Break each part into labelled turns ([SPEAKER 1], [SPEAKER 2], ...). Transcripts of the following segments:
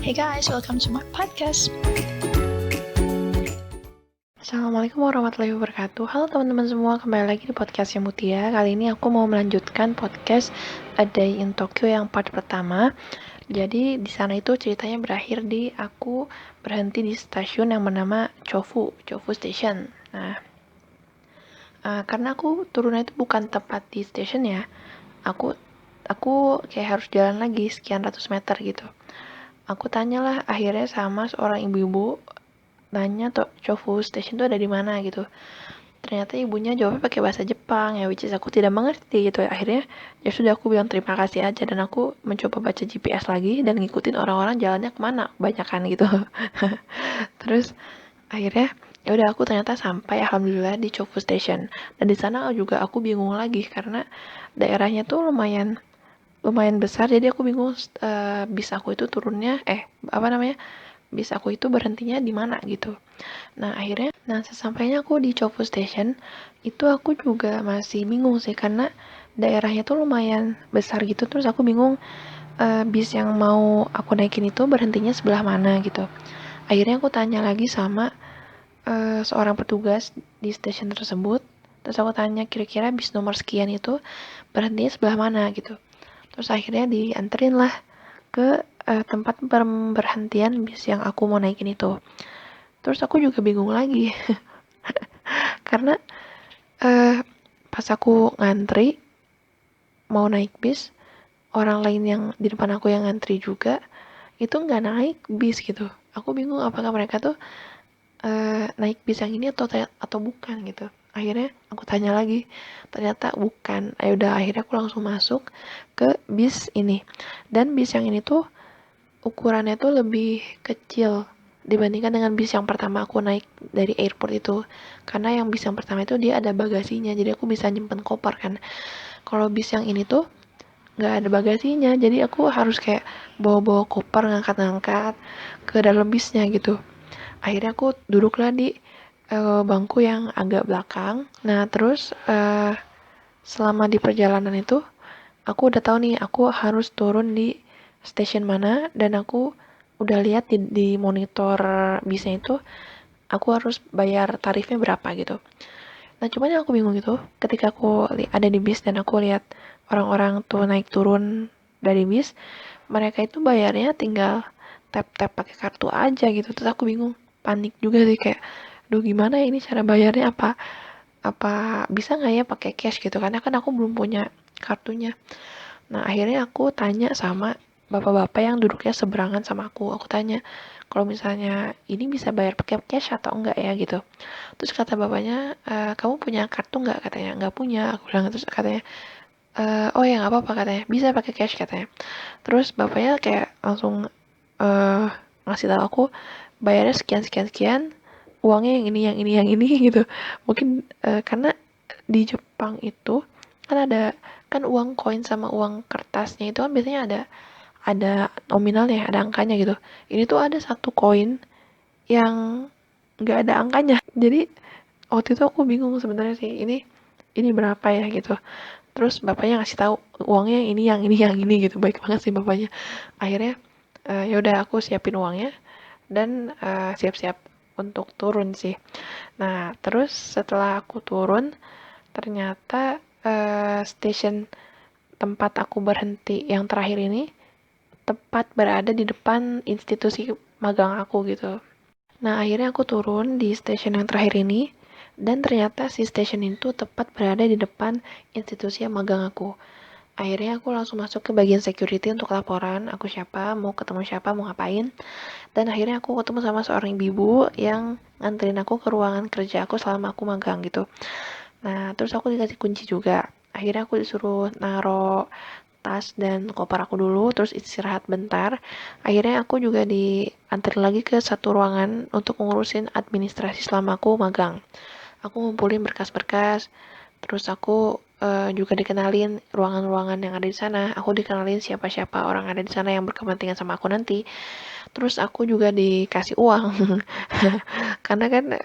[SPEAKER 1] Hey guys, welcome to my podcast.
[SPEAKER 2] Assalamualaikum warahmatullahi wabarakatuh. Halo teman-teman semua, kembali lagi di podcastnya Mutia. Kali ini aku mau melanjutkan podcast A Day in Tokyo yang part pertama. Jadi di sana itu ceritanya berakhir di aku berhenti di stasiun yang bernama Chofu Station. Nah, karena aku turunnya itu bukan tepat di stasiun ya, aku kayak harus jalan lagi sekian ratus meter gitu. Aku tanyalah akhirnya sama seorang ibu-ibu, nanya tuh Chofu Station itu ada di mana gitu. Ternyata ibunya jawabnya pakai bahasa Jepang ya, which is aku tidak mengerti gitu. Akhirnya ya sudah, aku bilang terima kasih aja, dan aku mencoba baca GPS lagi dan ngikutin orang-orang jalannya kemana kebanyakan gitu. Terus akhirnya ya udah, aku ternyata sampai alhamdulillah di Chofu Station. Dan di sana juga aku bingung lagi karena daerahnya tuh lumayan besar, jadi aku bingung bis aku itu turunnya bis aku itu berhentinya di mana gitu. Nah akhirnya, sesampainya aku di Chofu Station itu aku juga masih bingung sih, karena daerahnya tuh lumayan besar gitu. Terus aku bingung bis yang mau aku naikin itu berhentinya sebelah mana gitu. Akhirnya aku tanya lagi sama seorang petugas di stasiun tersebut. Terus aku tanya kira-kira bis nomor sekian itu berhentinya sebelah mana gitu. Terus akhirnya dianterin lah ke tempat berhentian bis yang aku mau naikin itu. Terus aku juga bingung lagi karena pas aku ngantri mau naik bis, orang lain yang di depan aku yang ngantri juga itu nggak naik bis gitu. Aku bingung apakah mereka tuh naik bis yang ini atau bukan gitu. Akhirnya aku tanya lagi, ternyata bukan. Udah, akhirnya aku langsung masuk ke bis ini. Dan bis yang ini tuh ukurannya tuh lebih kecil dibandingkan dengan bis yang pertama aku naik dari airport itu. Karena yang bis yang pertama itu dia ada bagasinya, jadi aku bisa nyimpen koper kan. Kalau bis yang ini tuh nggak ada bagasinya, jadi aku harus kayak bawa-bawa koper, ngangkat-ngangkat ke dalam bisnya gitu. Akhirnya aku duduklah di bangku yang agak belakang. Nah terus selama di perjalanan itu aku udah tahu nih aku harus turun di stasiun mana, dan aku udah lihat di monitor bisnya itu aku harus bayar tarifnya berapa gitu. Nah cuman yang aku bingung itu ketika aku ada di bis dan aku lihat orang-orang tuh naik turun dari bis, mereka itu bayarnya tinggal tap-tap pakai kartu aja gitu. Terus aku bingung, panik juga sih, kayak duh gimana ya ini cara bayarnya, apa apa bisa nggak ya pakai cash gitu, karena kan aku belum punya kartunya. Nah akhirnya aku tanya sama bapak-bapak yang duduknya seberangan sama aku tanya kalau misalnya ini bisa bayar pakai cash atau enggak ya gitu. Terus kata bapaknya, kamu punya kartu nggak, katanya. Nggak punya, aku bilang. Terus katanya, oh ya nggak apa-apa, katanya, bisa pakai cash, katanya. Terus bapaknya kayak langsung uh, ngasih tahu aku bayarnya sekian sekian sekian, uangnya yang ini yang ini yang ini gitu. Mungkin karena di Jepang itu kan ada, kan uang koin sama uang kertasnya itu kan biasanya ada nominalnya, ada angkanya gitu. Ini tuh ada satu koin yang nggak ada angkanya. Jadi waktu itu aku bingung sebenarnya sih, ini berapa ya gitu. Terus bapaknya ngasih tahu uangnya yang ini yang ini yang ini gitu. Baik banget sih bapaknya. Akhirnya ya udah, aku siapin uangnya dan siap-siap untuk turun sih. Nah terus setelah aku turun, ternyata stasiun tempat aku berhenti yang terakhir ini tepat berada di depan institusi magang aku gitu. Nah akhirnya aku turun di stasiun yang terakhir ini, dan ternyata si stasiun itu tepat berada di depan institusi magang aku. Akhirnya aku langsung masuk ke bagian security untuk laporan aku siapa, mau ketemu siapa, mau ngapain. Dan akhirnya aku ketemu sama seorang ibu yang nganterin aku ke ruangan kerja aku selama aku magang gitu. Nah terus aku dikasih kunci juga. Akhirnya aku disuruh naro tas dan koper aku dulu, terus istirahat bentar. Akhirnya aku juga diantar lagi ke satu ruangan untuk ngurusin administrasi selama aku magang. Aku ngumpulin berkas-berkas, terus aku juga dikenalin ruangan-ruangan yang ada di sana. Aku dikenalin siapa-siapa orang ada di sana yang berkepentingan sama aku nanti. Terus aku juga dikasih uang. Karena kan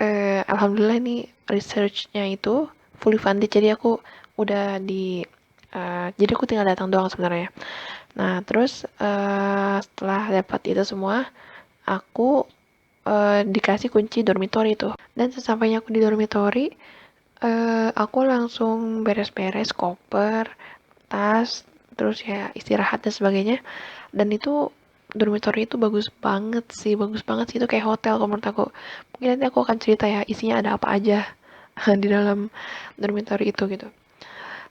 [SPEAKER 2] alhamdulillah ini researchnya itu fully funded, jadi aku udah jadi aku tinggal datang doang sebenarnya. Nah, terus setelah dapat itu semua, aku dikasih kunci dormitory tuh. Dan sesampainya aku di dormitory, aku langsung beres-beres koper, tas, terus ya istirahat dan sebagainya. Dan itu dormitory itu bagus banget sih, itu kayak hotel kalau menurut aku. Mungkin nanti aku akan cerita ya isinya ada apa aja di dalam dormitory itu gitu.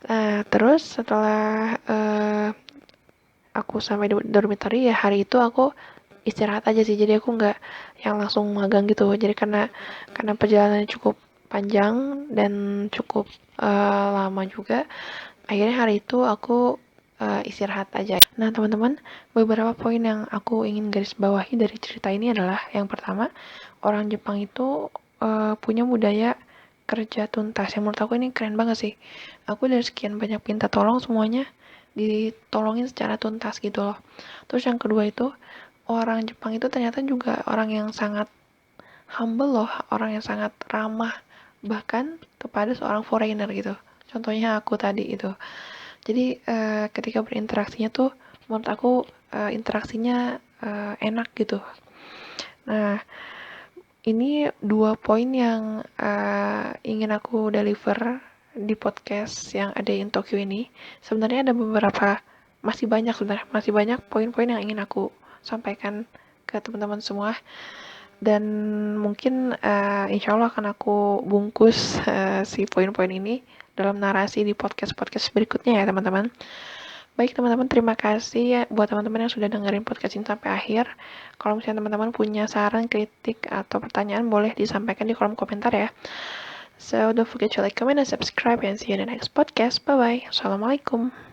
[SPEAKER 2] Nah, terus setelah aku sampai di dormitory ya hari itu aku istirahat aja sih, jadi aku nggak yang langsung magang gitu. Jadi karena perjalanannya cukup panjang dan cukup lama juga, akhirnya hari itu aku istirahat aja. Nah teman-teman, beberapa poin yang aku ingin garis bawahi dari cerita ini adalah yang pertama, orang Jepang itu punya budaya kerja tuntas, yang menurut aku ini keren banget sih. Aku dari sekian banyak minta tolong, semuanya ditolongin secara tuntas gitu loh. Terus yang kedua itu, orang Jepang itu ternyata juga orang yang sangat humble loh, orang yang sangat ramah bahkan kepada seorang foreigner gitu. Contohnya aku tadi itu. Jadi ketika berinteraksinya tuh menurut aku interaksinya enak gitu. Nah, ini 2 poin yang ingin aku deliver di podcast yang ada in Tokyo ini. Sebenarnya ada beberapa, masih banyak poin-poin yang ingin aku sampaikan ke teman-teman semua. Dan mungkin insya Allah akan aku bungkus si poin-poin ini dalam narasi di podcast-podcast berikutnya ya teman-teman. Baik teman-teman, terima kasih ya buat teman-teman yang sudah dengerin podcast ini sampai akhir. Kalau misalnya teman-teman punya saran, kritik, atau pertanyaan boleh disampaikan di kolom komentar ya. So don't forget to like, comment, and subscribe, and see you in the next podcast. Bye-bye. Assalamualaikum.